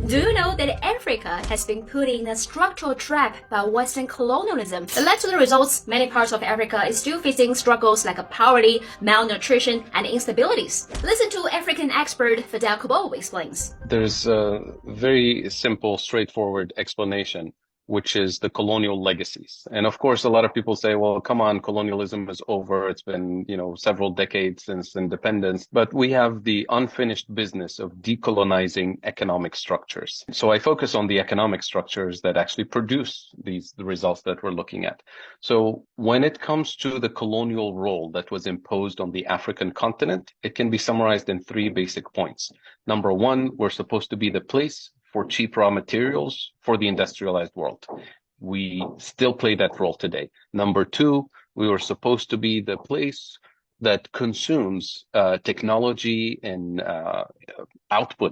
Do you know that Africa has been put in a structural trap by Western colonialism that led to the results many parts of Africa is still facing struggles like poverty, malnutrition, and instabilities? Listen to African expert Fidel Kobo explains. There's a very simple, straightforward explanation, which is the colonial legacies. And of course, a lot of people say, well, come on, colonialism is over. It's been, several decades since independence, but we have the unfinished business of decolonizing economic structures. So I focus on the economic structures that actually produce the results that we're looking at. So when it comes to the colonial role that was imposed on the African continent, it can be summarized in three basic points. Number one, we're supposed to be the place for cheap raw materials for the industrialized world. We still play that role today. Number two, we were supposed to be the place that consumes technology and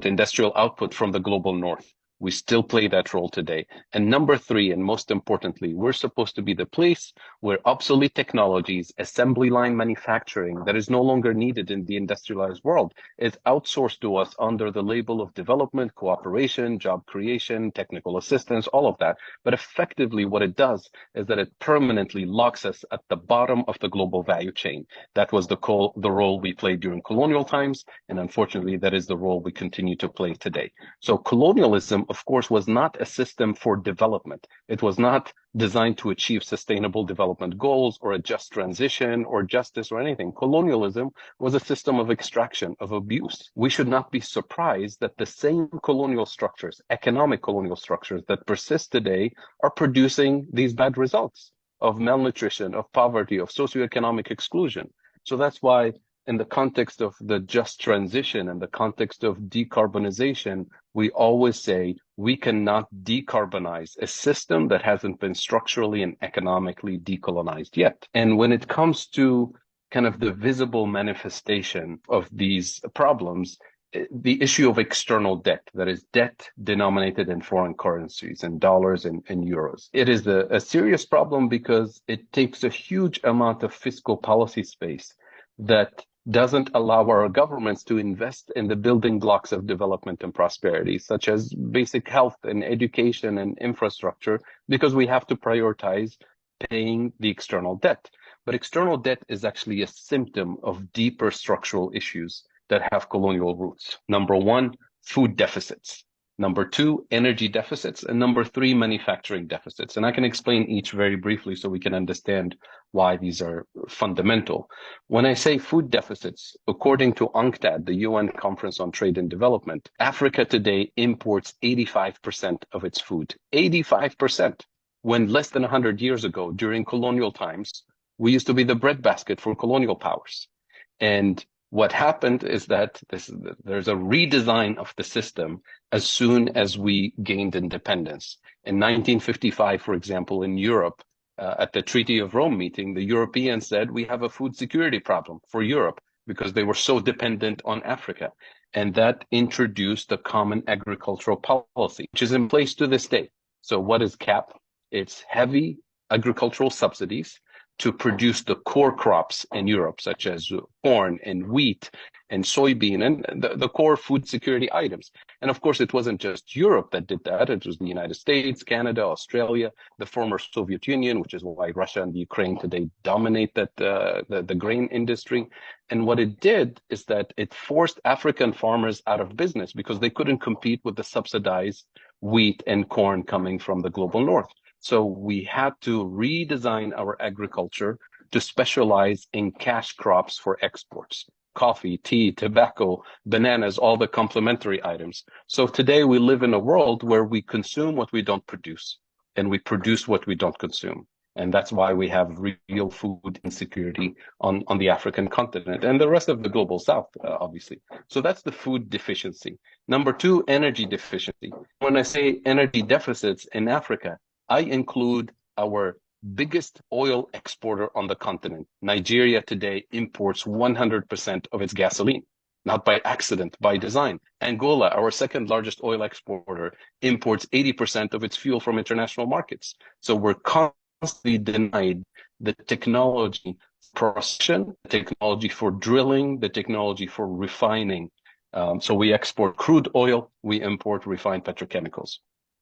industrial output from the global north. We still play that role today. And number three, and most importantly, we're supposed to be the place where obsolete technologies, assembly line manufacturing that is no longer needed in the industrialized world is outsourced to us under the label of development, cooperation, job creation, technical assistance, all of that. But effectively what it does is that it permanently locks us at the bottom of the global value chain. That was the role we played during colonial times. And unfortunately, that is the role we continue to play today. So colonialism, of course, was not a system for development. It was not designed to achieve sustainable development goals or a just transition or justice or anything. Colonialism was a system of extraction, of abuse. We should not be surprised that the same colonial structures, economic colonial structures that persist today are producing these bad results of malnutrition, of poverty, of socioeconomic exclusion. So that's why in the context of the just transition and the context of decarbonization, we always say we cannot decarbonize a system that hasn't been structurally and economically decolonized yet. And when it comes to kind of the visible manifestation of these problems, the issue of external debt, that is debt denominated in foreign currencies, in dollars and euros. It is a serious problem because it takes a huge amount of fiscal policy space that doesn't allow our governments to invest in the building blocks of development and prosperity, such as basic health and education and infrastructure, because we have to prioritize paying the external debt. But external debt is actually a symptom of deeper structural issues that have colonial roots. Number one, food deficits. Number two, energy deficits. And number three, manufacturing deficits. And I can explain each very briefly so we can understand why these are fundamental. When I say food deficits, according to UNCTAD, the UN Conference on Trade and Development, Africa today imports 85% of its food. 85%. When less than 100 years ago, during colonial times, we used to be the breadbasket for colonial powers. And what happened is that there's a redesign of the system as soon as we gained independence. In 1955, for example, in Europe, at the Treaty of Rome meeting, the Europeans said we have a food security problem for Europe because they were so dependent on Africa. And that introduced a common agricultural policy, which is in place to this day. So what is CAP? It's heavy agricultural subsidies to produce the core crops in Europe, such as corn and wheat and soybean and the core food security items. And of course, it wasn't just Europe that did that. It was the United States, Canada, Australia, the former Soviet Union, which is why Russia and Ukraine today dominate the grain industry. And what it did is that it forced African farmers out of business because they couldn't compete with the subsidized wheat and corn coming from the global north. So we had to redesign our agriculture to specialize in cash crops for exports: coffee, tea, tobacco, bananas, all the complementary items. So today we live in a world where we consume what we don't produce and we produce what we don't consume. And that's why we have real food insecurity on the African continent and the rest of the global south, obviously. So that's the food deficiency. Number two, energy deficiency. When I say energy deficits in Africa, I include our biggest oil exporter on the continent. Nigeria today imports 100% of its gasoline, not by accident, by design. Angola, our second largest oil exporter, imports 80% of its fuel from international markets. So we're constantly denied the technology for processing, the technology for drilling, the technology for refining So we export crude oil, we import refined petrochemicals.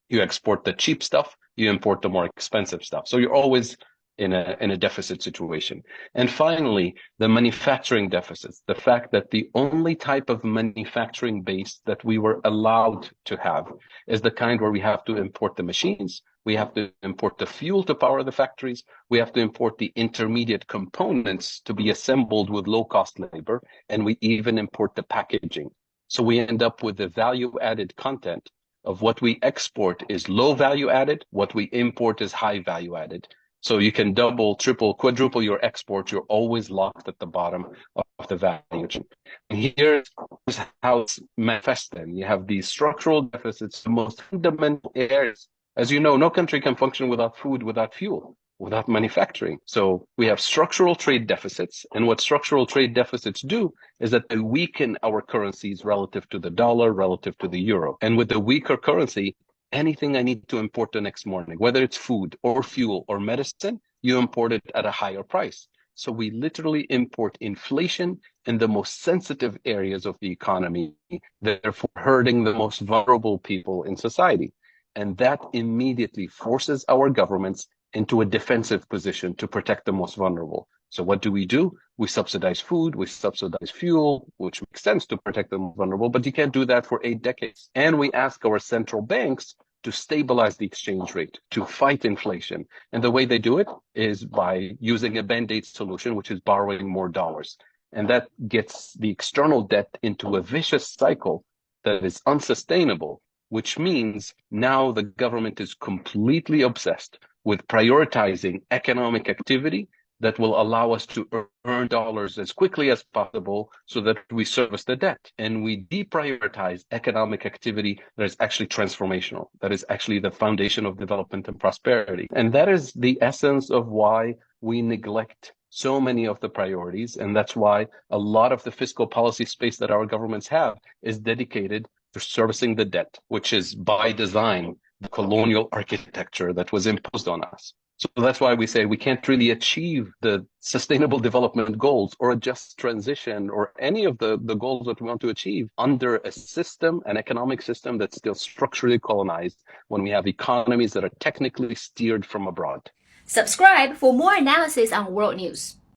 You export the cheap stuff, you import the more expensive stuff. So you're always in a deficit situation. And finally, the manufacturing deficits, the fact that the only type of manufacturing base that we were allowed to have is the kind where we have to import the machines, we have to import the fuel to power the factories, we have to import the intermediate components to be assembled with low-cost labor, and we even import the packaging. So we end up with the value-added content of what we export is low value added, what we import is high value added. So you can double, triple, quadruple your export. You're always locked at the bottom of the value chain. And here's how it's manifested. You have these structural deficits, the most fundamental areas. As you know, no country can function without food, without fuel, without manufacturing. So we have structural trade deficits. And what structural trade deficits do is that they weaken our currencies relative to the dollar, relative to the euro. And with the weaker currency, anything I need to import the next morning, whether it's food or fuel or medicine, you import it at a higher price. So we literally import inflation in the most sensitive areas of the economy, therefore hurting the most vulnerable people in society. And that immediately forces our governments into a defensive position to protect the most vulnerable. So what do? We subsidize food, we subsidize fuel, which makes sense to protect the vulnerable, but you can't do that for 8 decades. And we ask our central banks to stabilize the exchange rate, to fight inflation. And the way they do it is by using a band-aid solution, which is borrowing more dollars. And that gets the external debt into a vicious cycle that is unsustainable, which means now the government is completely obsessed with prioritizing economic activity that will allow us to earn dollars as quickly as possible so that we service the debt. And we deprioritize economic activity that is actually transformational, that is actually the foundation of development and prosperity. And that is the essence of why we neglect so many of the priorities. And that's why a lot of the fiscal policy space that our governments have is dedicated to servicing the debt, which is by design the colonial architecture that was imposed on us. So that's why we say we can't really achieve the sustainable development goals or a just transition or any of the goals that we want to achieve under a system, an economic system that's still structurally colonized when we have economies that are technically steered from abroad. Subscribe for more analysis on world news.